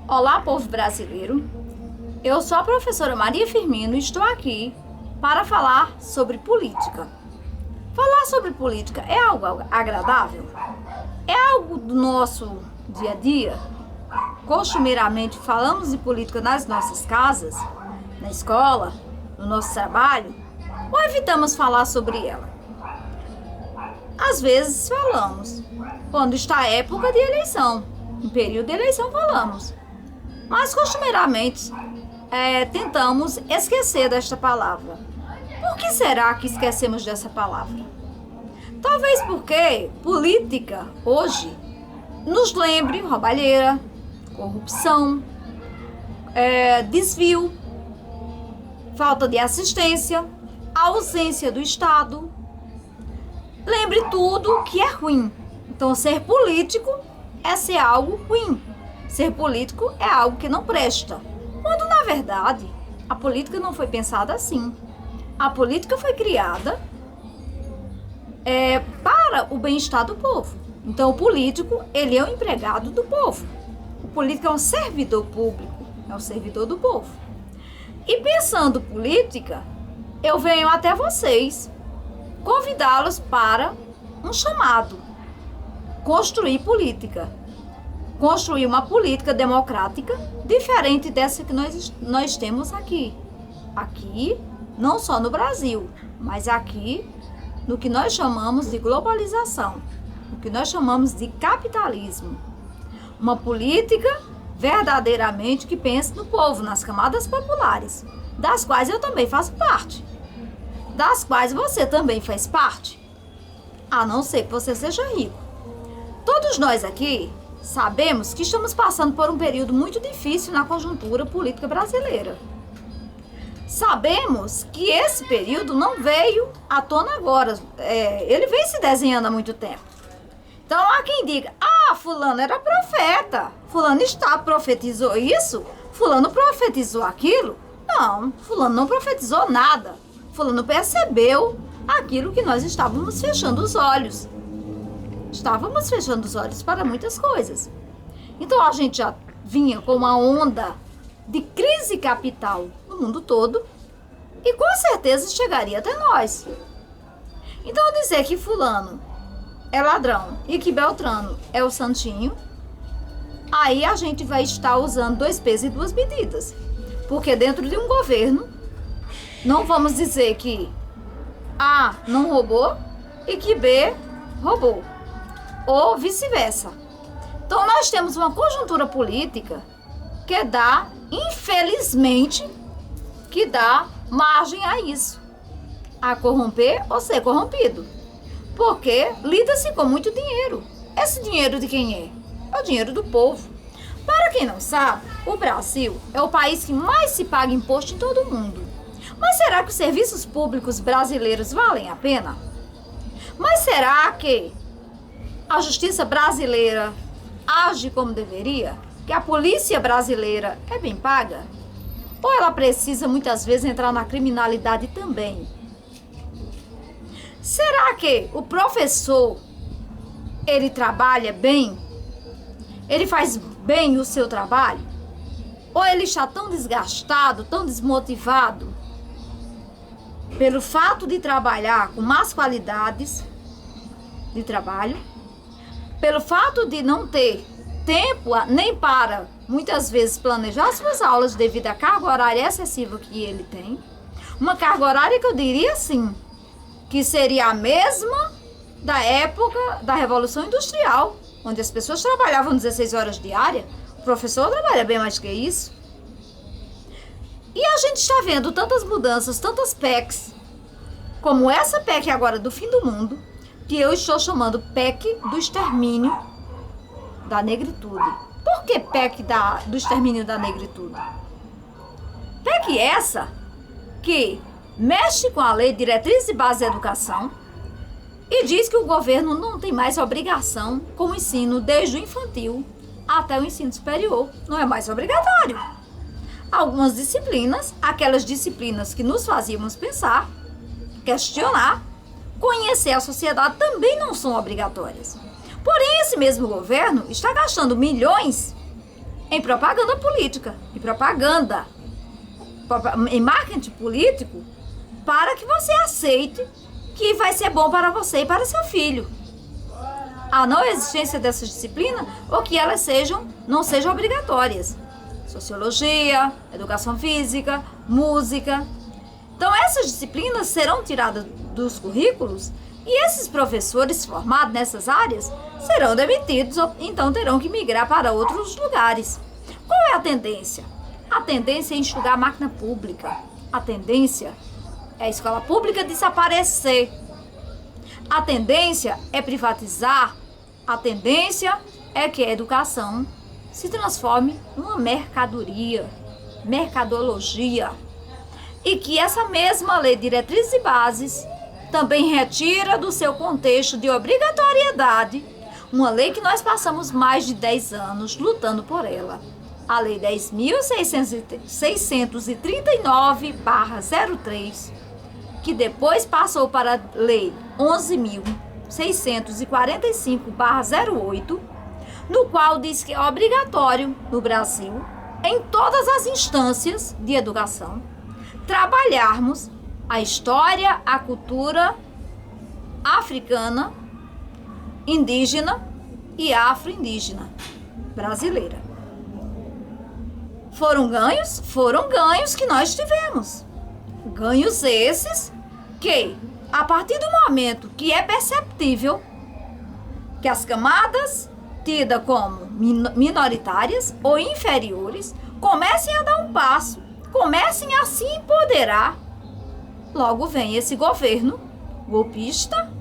Olá, povo brasileiro. Eu sou a professora Maria Firmino e estou aqui para falar sobre política. Falar sobre política é algo agradável? É algo do nosso dia a dia? Costumeiramente falamos de política nas nossas casas, na escola, no nosso trabalho, ou evitamos falar sobre ela? Às vezes falamos, quando está a época de eleição, em período de eleição falamos, mas costumeiramente tentamos esquecer desta palavra. Por que será que esquecemos dessa palavra? Talvez porque política hoje nos lembre roubalheira, corrupção, desvio, falta de assistência, ausência do Estado. Lembre tudo que é ruim. Então, ser político é ser algo ruim. Ser político é algo que não presta. Quando, na verdade, a política não foi pensada assim. A política foi criada para o bem-estar do povo. Então, o político, ele é o empregado do povo. O político é um servidor público, é um servidor do povo. E pensando política, eu venho até vocês convidá-los para um chamado. Construir política. Construir uma política democrática diferente dessa que nós temos aqui. Aqui, não só no Brasil, mas aqui no que nós chamamos de globalização, no que nós chamamos de capitalismo. Uma política verdadeiramente que pense no povo, nas camadas populares, das quais eu também faço parte, das quais você também faz parte, a não ser que você seja rico. Todos nós aqui sabemos que estamos passando por um período muito difícil na conjuntura política brasileira. Sabemos que esse período não veio à tona agora, ele vem se desenhando há muito tempo. Então há quem diga, fulano era profeta, fulano profetizou isso, fulano profetizou aquilo. Não, fulano não profetizou nada, fulano percebeu aquilo que nós estávamos fechando os olhos. Estávamos fechando os olhos para muitas coisas. Então a gente já vinha com uma onda de crise capital no mundo todo e com certeza chegaria até nós. Então dizer que fulano é ladrão e que Beltrano é o santinho, aí a gente vai estar usando dois pesos e duas medidas. Porque dentro de um governo, não vamos dizer que A não roubou e que B roubou. Ou vice-versa. Então nós temos uma conjuntura política que dá, infelizmente, que dá margem a isso. A corromper ou ser corrompido. Porque lida-se com muito dinheiro. Esse dinheiro de quem é? É o dinheiro do povo. Para quem não sabe, o Brasil é o país que mais se paga imposto em todo o mundo. Mas será que os serviços públicos brasileiros valem a pena? Mas será que a justiça brasileira age como deveria? Que a polícia brasileira é bem paga? Ou ela precisa muitas vezes entrar na criminalidade também? Será que o professor, ele trabalha bem? Ele faz bem o seu trabalho? Ou ele está tão desgastado, tão desmotivado, pelo fato de trabalhar com más qualidades de trabalho, pelo fato de não ter tempo nem para, muitas vezes, planejar suas aulas devido à carga horária excessiva que ele tem, uma carga horária que eu diria assim, que seria a mesma da época da Revolução Industrial, onde as pessoas trabalhavam 16 horas diárias. O professor trabalha bem mais que isso. E a gente está vendo tantas mudanças, tantas PECs, como essa PEC agora do fim do mundo, que eu estou chamando PEC do extermínio da negritude. Por que PEC do extermínio da negritude? PEC essa que mexe com a Lei de Diretriz e Base da Educação e diz que o governo não tem mais obrigação com o ensino desde o infantil até o ensino superior. Não é mais obrigatório. Algumas disciplinas, aquelas disciplinas que nos fazíamos pensar, questionar, conhecer a sociedade, também não são obrigatórias. Porém, esse mesmo governo está gastando milhões em propaganda política, em marketing político, para que você aceite que vai ser bom para você e para seu filho. A não existência dessas disciplinas ou que elas não sejam obrigatórias. Sociologia, educação física, música. Então, essas disciplinas serão tiradas dos currículos e esses professores formados nessas áreas serão demitidos, ou então terão que migrar para outros lugares. Qual é a tendência? A tendência é enxugar a máquina pública. A tendência é a escola pública desaparecer. A tendência é privatizar. A tendência é que a educação se transforme numa mercadoria, mercadologia. E que essa mesma lei de diretrizes e bases também retira do seu contexto de obrigatoriedade uma lei que nós passamos mais de 10 anos lutando por ela. A Lei 10.639/03, que depois passou para a Lei 11.645/08, no qual diz que é obrigatório no Brasil, em todas as instâncias de educação, trabalharmos a história, a cultura africana, indígena e afro-indígena brasileira. Foram ganhos que nós tivemos. Ganhos esses que, a partir do momento que é perceptível que as camadas tidas como minoritárias ou inferiores comecem a dar um passo, comecem a se empoderar, logo vem esse governo golpista,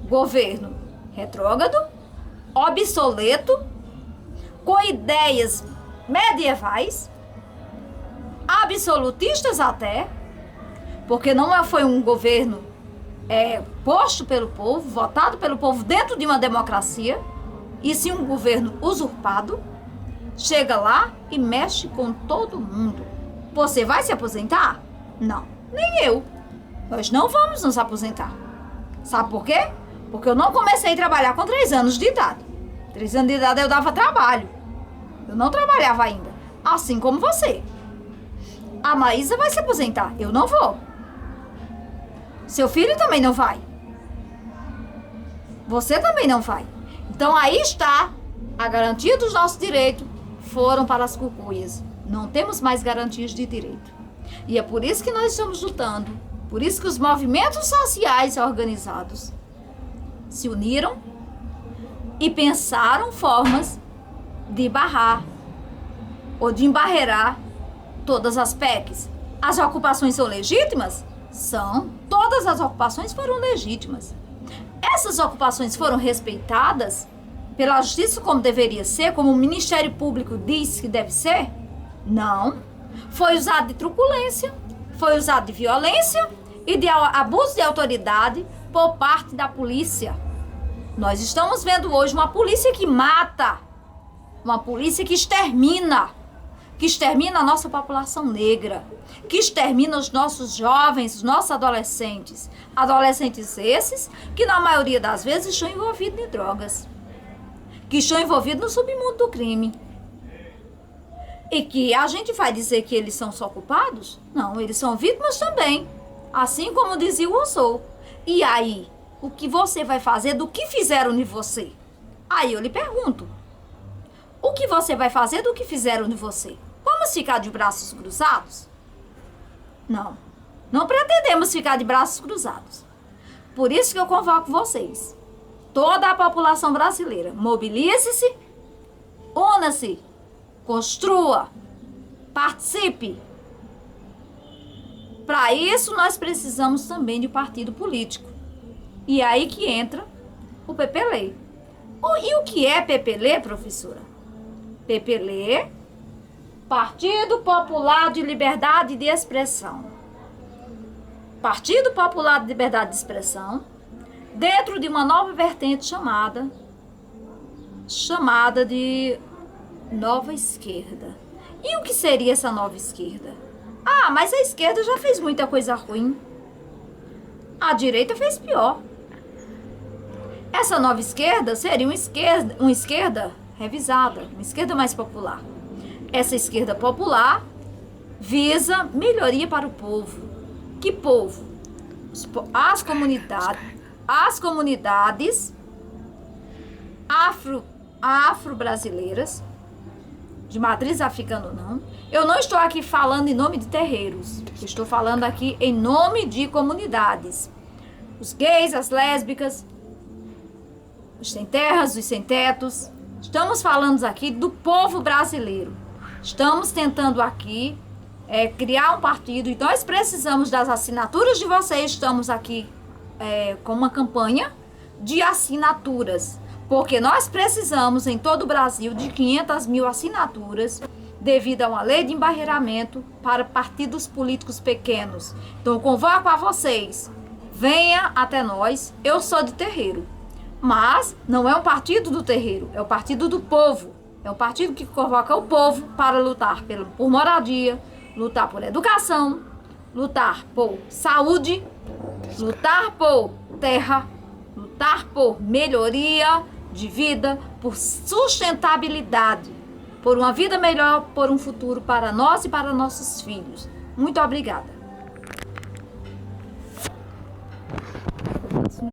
governo retrógrado, obsoleto, com ideias medievais, absolutistas até, porque não foi um governo posto pelo povo, votado pelo povo dentro de uma democracia, e sim um governo usurpado, chega lá e mexe com todo mundo. Você vai se aposentar? Não, nem eu. Nós não vamos nos aposentar. Sabe por quê? Porque eu não comecei a trabalhar com 3 anos de idade. 3 anos de idade eu dava trabalho. Eu não trabalhava ainda. Assim como você. A Maísa vai se aposentar. Eu não vou. Seu filho também não vai. Você também não vai. Então aí está a garantia dos nossos direitos. Foram para as cucuias. Não temos mais garantias de direito. E é por isso que nós estamos lutando. Por isso que os movimentos sociais organizados se uniram e pensaram formas de barrar ou de embarrear todas as PECs. As ocupações são legítimas? São. Todas as ocupações foram legítimas. Essas ocupações foram respeitadas pela justiça como deveria ser, como o Ministério Público diz que deve ser? Não. Foi usado de truculência, foi usado de violência e de abuso de autoridade por parte da polícia. Nós estamos vendo hoje uma polícia que mata, uma polícia que extermina a nossa população negra, que extermina os nossos jovens, os nossos adolescentes. Adolescentes esses que na maioria das vezes estão envolvidos em drogas, que estão envolvidos no submundo do crime. E que a gente vai dizer que eles são só culpados? Não, eles são vítimas também. Assim como dizia o Rousseau. E aí, o que você vai fazer do que fizeram de você? Aí eu lhe pergunto. O que você vai fazer do que fizeram de você? Vamos ficar de braços cruzados? Não. Não pretendemos ficar de braços cruzados. Por isso que eu convoco vocês. Toda a população brasileira. Mobilize-se, una-se, construa, participe. Para isso, nós precisamos também de partido político. E é aí que entra o PPLE. E o que é PPLE, professora? PPLE, Partido Popular de Liberdade de Expressão. Partido Popular de Liberdade de Expressão, dentro de uma nova vertente chamada de Nova Esquerda. E o que seria essa nova esquerda? Ah, mas a esquerda já fez muita coisa ruim. A direita fez pior. Essa nova esquerda seria uma esquerda revisada, uma esquerda mais popular. Essa esquerda popular visa melhoria para o povo. Que povo? As comunidades afro-brasileiras, de matriz africana ou não. Eu não estou aqui falando em nome de terreiros, eu estou falando aqui em nome de comunidades. Os gays, as lésbicas, os sem terras, os sem tetos. Estamos falando aqui do povo brasileiro. Estamos tentando aqui criar um partido e nós precisamos das assinaturas de vocês. Estamos aqui com uma campanha de assinaturas, porque nós precisamos em todo o Brasil de 500 mil assinaturas devido a uma lei de embarreiramento para partidos políticos pequenos. Então eu convoco a vocês, venha até nós. Eu sou de terreiro, mas não é um partido do terreiro, é o partido do povo. É um partido que convoca o povo para lutar por moradia, lutar por educação, lutar por saúde, lutar por terra, lutar por melhoria de vida, por sustentabilidade, por uma vida melhor, por um futuro para nós e para nossos filhos. Muito obrigada.